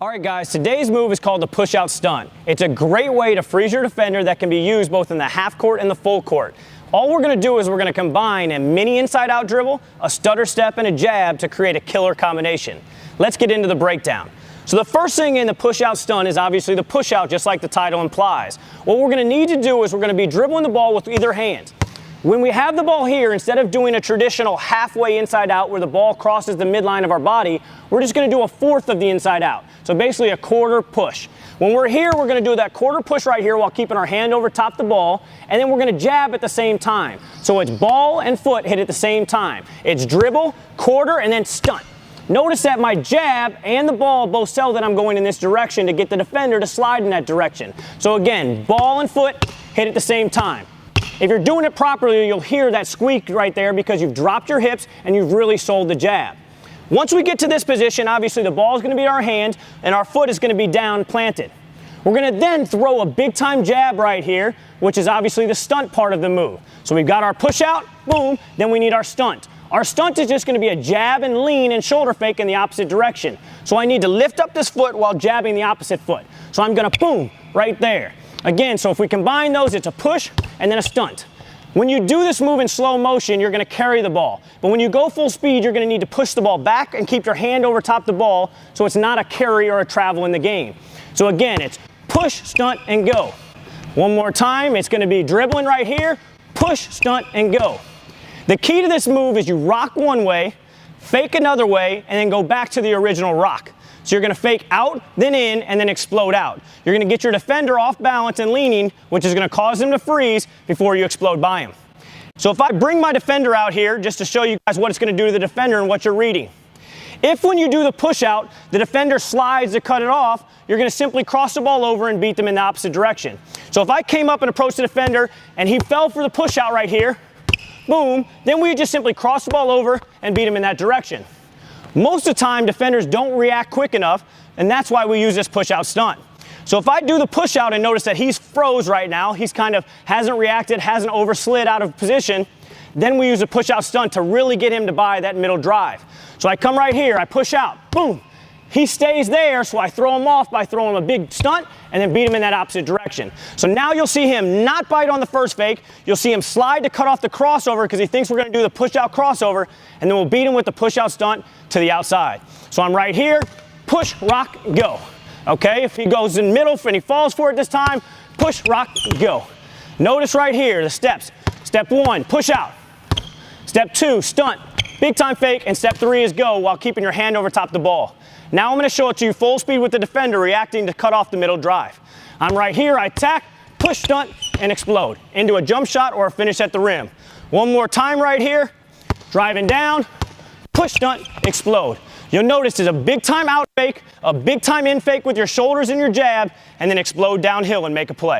All right, guys, today's move is called the push-out stunt. It's a great way to freeze your defender that can be used both in the half court and the full court. All we're going to do is we're going to combine a mini inside-out dribble, a stutter step, and a jab to create a killer combination. Let's get into the breakdown. So the first thing in the push-out stunt is obviously the push-out, just like the title implies. What we're going to need to do is we're going to be dribbling the ball with either hand. When we have the ball here, instead of doing a traditional halfway inside out where the ball crosses the midline of our body, we're just going to do a fourth of the inside out. So basically a quarter push. When we're here, we're going to do that quarter push right here while keeping our hand over top the ball, and then we're going to jab at the same time. So it's ball and foot hit at the same time. It's dribble, quarter, and then stunt. Notice that my jab and the ball both tell that I'm going in this direction to get the defender to slide in that direction. So again, ball and foot hit at the same time. If you're doing it properly, you'll hear that squeak right there because you've dropped your hips and you've really sold the jab. Once we get to this position, obviously the ball is going to be in our hand and our foot is going to be down planted. We're going to then throw a big time jab right here, which is obviously the stunt part of the move. So we've got our push out, boom, then we need our stunt. Our stunt is just going to be a jab and lean and shoulder fake in the opposite direction. So I need to lift up this foot while jabbing the opposite foot. So I'm going to boom right there. Again, so if we combine those, it's a push and then a stunt. When you do this move in slow motion, you're going to carry the ball. But when you go full speed, you're going to need to push the ball back and keep your hand over top the ball so it's not a carry or a travel in the game. So again, it's push, stunt, and go. One more time, it's going to be dribbling right here, push, stunt, and go. The key to this move is you rock one way, fake another way, and then go back to the original rock. So you're going to fake out, then in, and then explode out. You're going to get your defender off balance and leaning, which is going to cause him to freeze before you explode by him. So if I bring my defender out here, just to show you guys what it's going to do to the defender and what you're reading. If when you do the push out, the defender slides to cut it off, you're going to simply cross the ball over and beat them in the opposite direction. So if I came up and approached the defender and he fell for the push out right here, boom, then we just simply cross the ball over and beat him in that direction. Most of the time, defenders don't react quick enough, and that's why we use this push-out stunt. So if I do the push-out and notice that he's froze right now, he's kind of hasn't reacted, hasn't overslid out of position, then we use a push-out stunt to really get him to buy that middle drive. So I come right here, I push out, boom. He stays there, so I throw him off by throwing him a big stunt and then beat him in that opposite direction. So now you'll see him not bite on the first fake. You'll see him slide to cut off the crossover because he thinks we're going to do the push-out crossover, and then we'll beat him with the push-out stunt to the outside. So I'm right here, push, rock, go. Okay, if he goes in middle and he falls for it this time, push, rock, go. Notice right here the steps. Step 1, push out. Step 2, stunt, big time fake, and step 3 is go while keeping your hand over top the ball. Now I'm going to show it to you full speed with the defender reacting to cut off the middle drive. I'm right here, I attack, push, stunt, and explode into a jump shot or a finish at the rim. One more time right here, driving down, push, stunt, explode. You'll notice there's a big time out fake, a big time in fake with your shoulders and your jab, and then explode downhill and make a play.